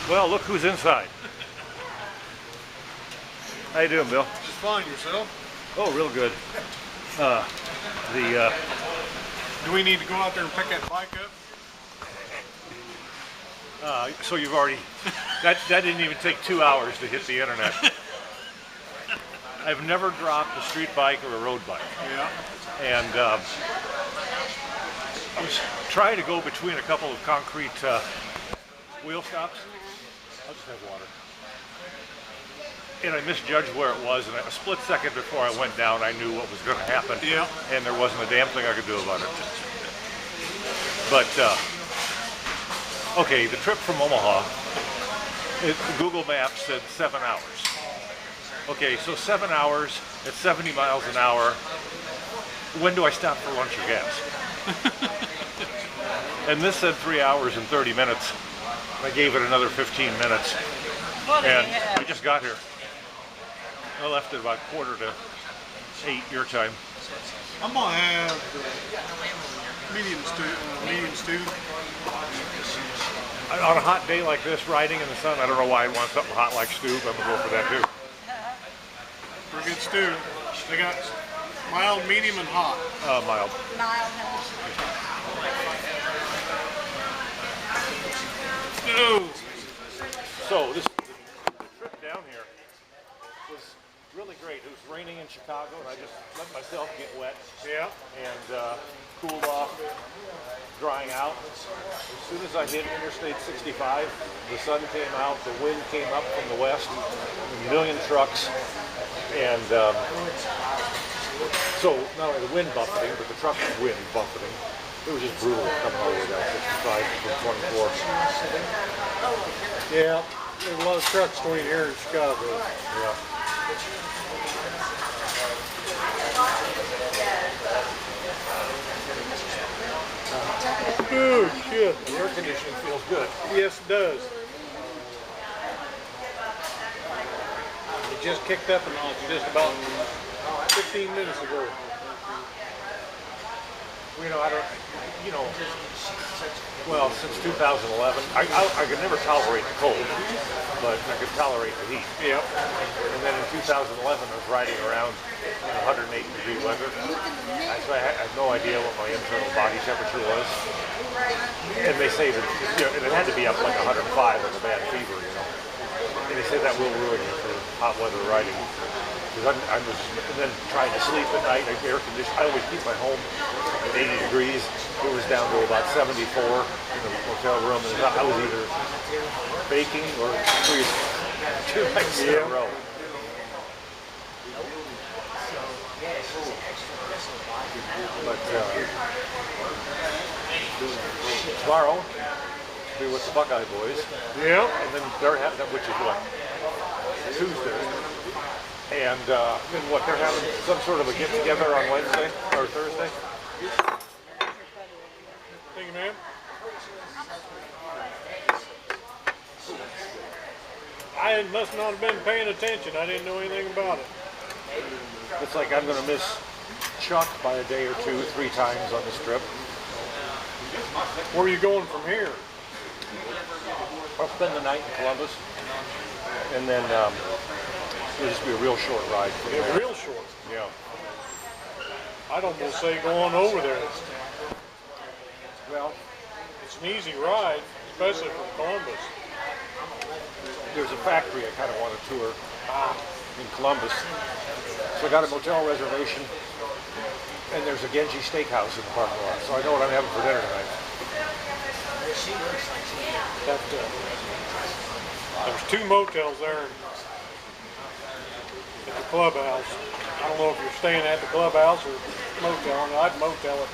Well, look who's inside. How you doing, Bill? Just fine, yourself? Oh, real good. Do we need to go out there and pick that bike up? So you've already, that didn't even take 2 hours to hit the internet. I've never dropped a street bike or a road bike. Yeah. And I was trying to go between a couple of concrete wheel stops. I'll just have water. And I misjudged where it was, and a split second before I went down, I knew what was going to happen. Yeah. And there wasn't a damn thing I could do about it. But, okay, the trip from Omaha, Google Maps said 7 hours. Okay, so 7 hours at 70 miles an hour. When do I stop for lunch or gas? And this said 3 hours and 30 minutes. I gave it another 15 minutes. And I just got here. I left at about 7:45 your time. I'm gonna have medium stew. On a hot day like this, riding in the sun, I don't know why I'd want something hot like stew, but I'm gonna go for that too. For a good stew. They got mild, medium, and hot. Mild. No. So the trip down here was really great. It was raining in Chicago, and I just let myself get wet. Yeah. And cooled off, drying out. As soon as I hit Interstate 65, the sun came out, the wind came up from the west, a million trucks, and so not only the wind buffeting, but the truck wind buffeting. It was just brutal coming all the way down 65 from 24. Yeah. There's a lot of trucks between here and Chicago. Yeah. Oh, shit. The air conditioning feels good. Yes, it does. It just kicked up a notch just about 15 minutes ago. You know, well, since 2011, I could never tolerate the cold, but I could tolerate the heat. Yep. And then in 2011, I was riding around in 108-degree weather. So I had no idea what my internal body temperature was. And they say that, and it had to be up like 105 with a bad fever, And they say that will ruin you for hot weather riding. Because I was then trying to sleep at night, air conditioning. I always keep my home at 80 degrees. It was down to about 74 in the hotel room, and I was either baking or freezing 2 nights in a row. But tomorrow, be with the Buckeye boys. Yeah. And then they're having, which is what? Tuesday. And then what, they're having some sort of a get-together on Wednesday or Thursday? Thank you, ma'am. I must not have been paying attention. I didn't know anything about it. It's like I'm going to miss Chuck by a day or 2, 3 times on this trip. Where are you going from here? I'll spend the night in Columbus. And then it'll just be a real short ride. Yeah, real short. Yeah. I'd almost say go on over there. Well, it's an easy ride, especially from Columbus. There's a factory I kind of want to tour in Columbus. So I got a motel reservation, and there's a Genji steakhouse in the parking lot. So I know what I'm having for dinner tonight. There's 2 motels there at the clubhouse. I don't know if you're staying at the clubhouse or motel. I'd motel it.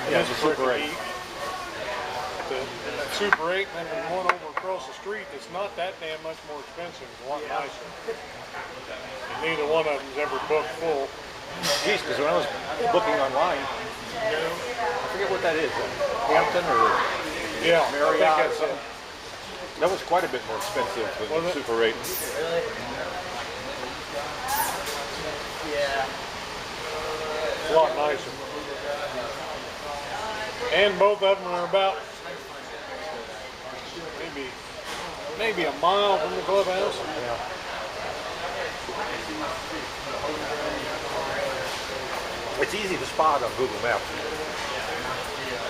Yeah, the Super 8. The Super 8 and then the one over across the street that's not that damn much more expensive. It's a lot nicer. And neither one of them's ever booked full. Geez, because when I was booking online, I forget what that is, Hampton or Yeah, Marriott. I think that's that was quite a bit more expensive than the Super 8. a lot nicer. And both of them are about maybe maybe a mile from the clubhouse. Yeah. It's easy to spot on Google Maps.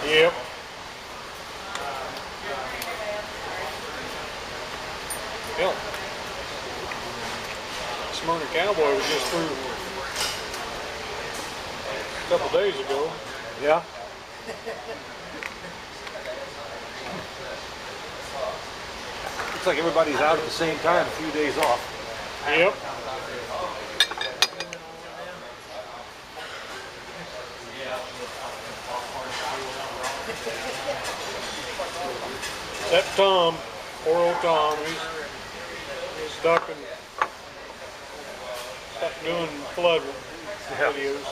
Yep. Yep. Smyrna Cowboy was just through a couple days ago. Yeah. Looks like everybody's out at the same time, a few days off. Yep. Except Tom, poor old Tom, he's stuck doing flood videos.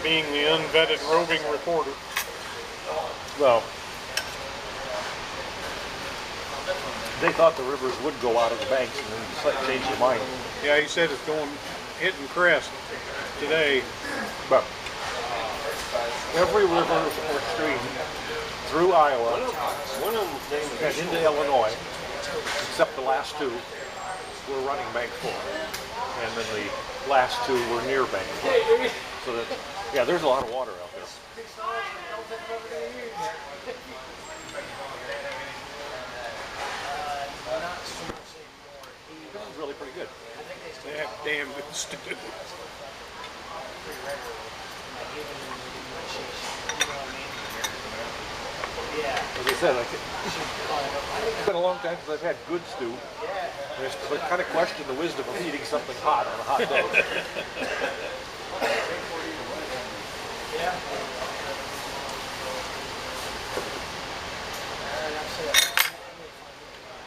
Being the unvetted roving reporter. Well, they thought the rivers would go out of the banks and then change their mind. Yeah, he said it's hitting crest today. But every river or stream through Iowa and into Illinois, except the last two, were running bank full. And then the last two were near bank full. So that, yeah, there's a lot of water out there. That was really pretty good. That damn good stew. As I said, it's been a long time since I've had good stew. I kind of question the wisdom of eating something hot on a hot day.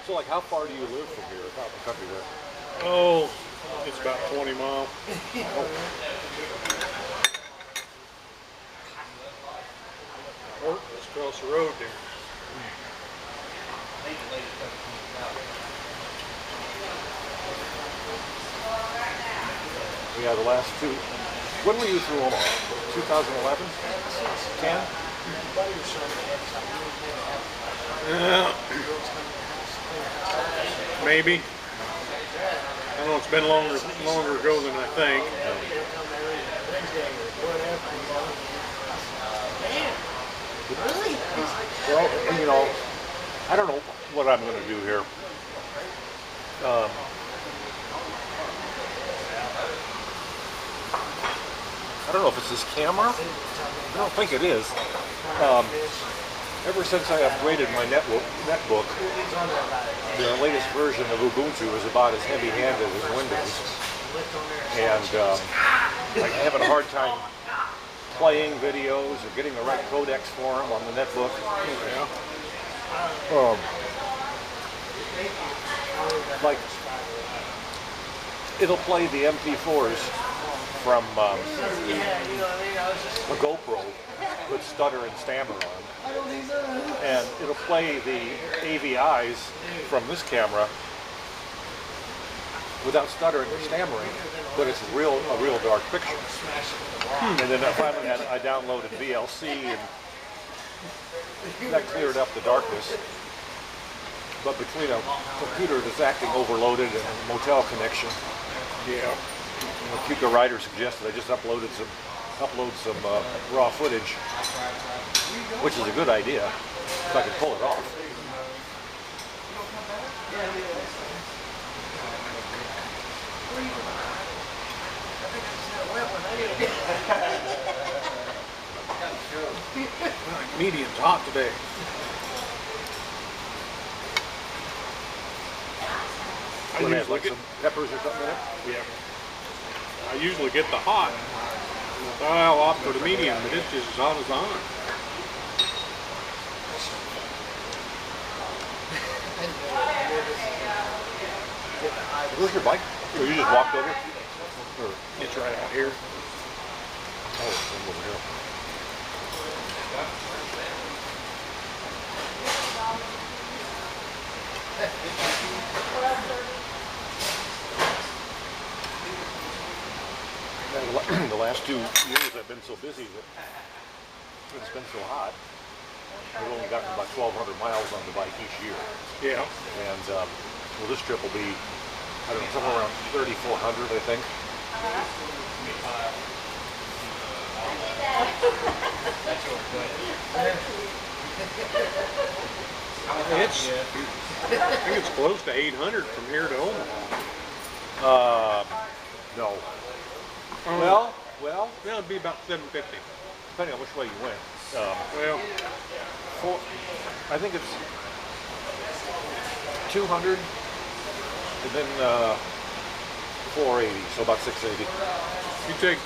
So, like, how far do you live from here, out in the country there? Oh, it's about 20 miles. Oh, let's cross the road there. Yeah, the last two. When were you through Omaha? 2011? 10? Maybe. I don't know, it's been longer ago than I think. Well, you know, I don't know what I'm going to do here. I don't know if it's this camera. I don't think it is. Ever since I upgraded my netbook, the latest version of Ubuntu is about as heavy-handed as Windows. And I'm having a hard time playing videos or getting the right codecs for them on the netbook. Like, it'll play the MP4s from a GoPro with stutter and stammer on, and it'll play the AVIs from this camera without stuttering or stammering, but it's a real dark picture. And then finally I downloaded VLC, and that cleared up the darkness. But between a computer that's acting overloaded and a motel connection, Yeah. the writer suggested I just upload some raw footage, which is a good idea if I can pull it off. Medium's hot today. I Would it have usually like get, some peppers or something in it? yeah. I usually get the hot. I'll opt for the medium, but it's just as hot as the hot. Where's your bike? Or you just walked over? Or, It's right out here. oh, it's over here. The last 2 years I've been so busy that it's been so hot. I've only gotten about 1,200 miles on the bike each year. Yeah. And well, this trip will be, I don't know, somewhere around 3,400, I think. I think it's close to 800 from here to Omaha. No. Well, That'd be about 750. depending on which way you went. Well, I think it's 200 and then 480, so about 680. you take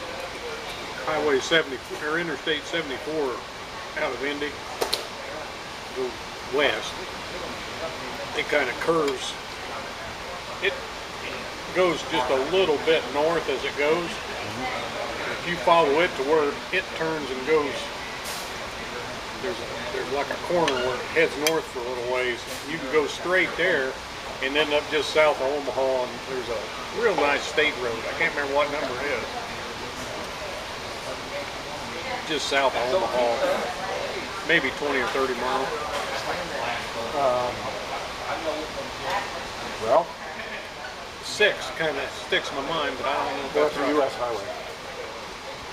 Highway 70 or Interstate 74 out of Indy, go west. It kind of curves. It goes just a little bit north as it goes. If you follow it to where it turns and goes, there's like a corner where it heads north for a little ways. You can go straight there and end up just south of Omaha, and there's a real nice state road. I can't remember what number it is. Just south of Omaha, maybe 20 or 30 miles. Well, 6 kind of sticks in my mind, but I don't know if that's that's a right. U.S. highway.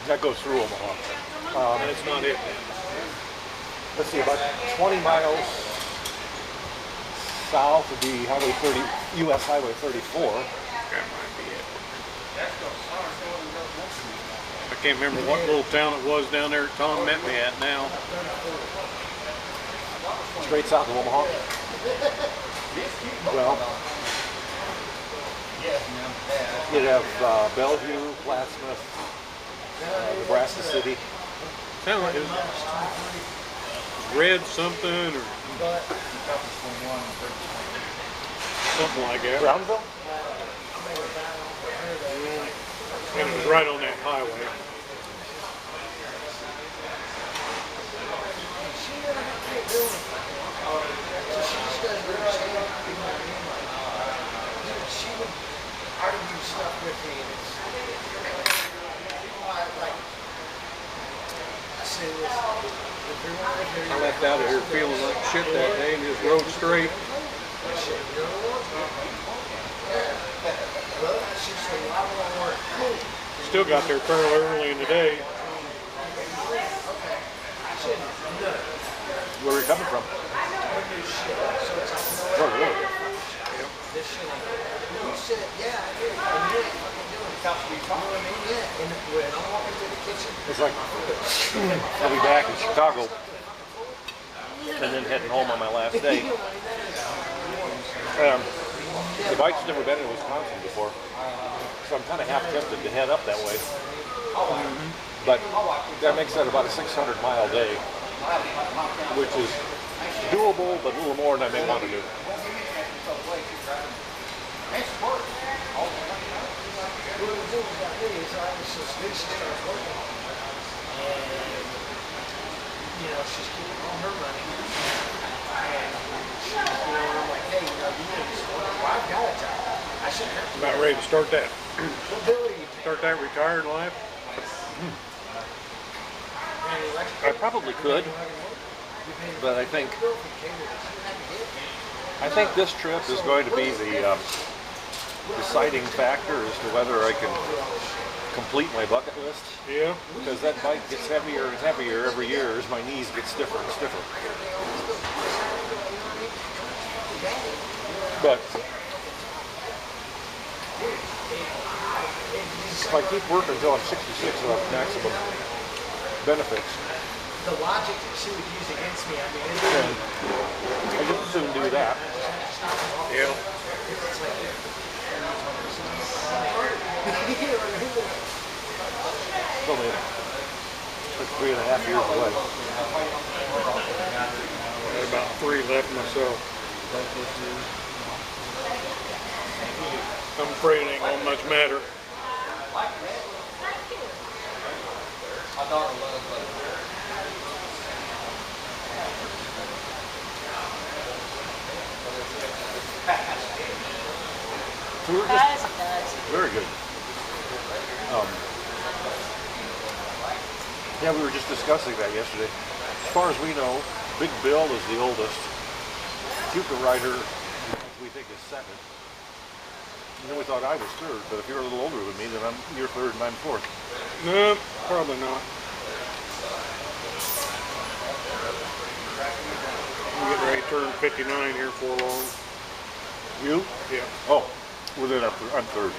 That goes through Omaha. That's not it then. Let's see, about 20 miles south would be Highway 30, U.S. Highway 34. That might be it. I can't remember what little town it was down there Tom met me at now. Straight south of Omaha. Well, you'd have Bellevue, Plattsmouth, Nebraska City. Sound like it was red something or something like that. Brownsville? And it was right on that highway. I left out of here feeling like shit that day and just rode straight. Still got there fairly early in the day. Where are you coming from? Oh, really? It's like I'll be back in Chicago and then heading home on my last day. The bike's never been in Wisconsin before, so I'm kind of half tempted to head up that way. But that makes that about a 600-mile day, which is doable, but a little more than I may want to do. She's keeping all her money. And I'm like, hey, you need this one. Well, I've got a job. I shouldn't have to. About ready to start that. What bill are you paying? Start that retired life. I probably could, but I think this trip is going to be the deciding factor as to whether I can complete my bucket list. Yeah. Because that bike gets heavier and heavier every year as my knees get stiffer and stiffer. But if I keep working until I'm 66 and have maximum benefits, The logic that she would use against me, I mean, then I just as soon do that. Yeah. It's only like 3.5 years away. Got about 3 left myself. I'm afraid it ain't gonna much matter. So we're just very good. Yeah, we were just discussing that yesterday. As far as we know, Big Bill is the oldest. Cupid Rider, we think, is second. And then we thought I was third, but if you're a little older than me, then you're third and I'm fourth. No, probably not. I'm getting ready to turn 59 here for long. You? Yeah. Oh, well then I'm third.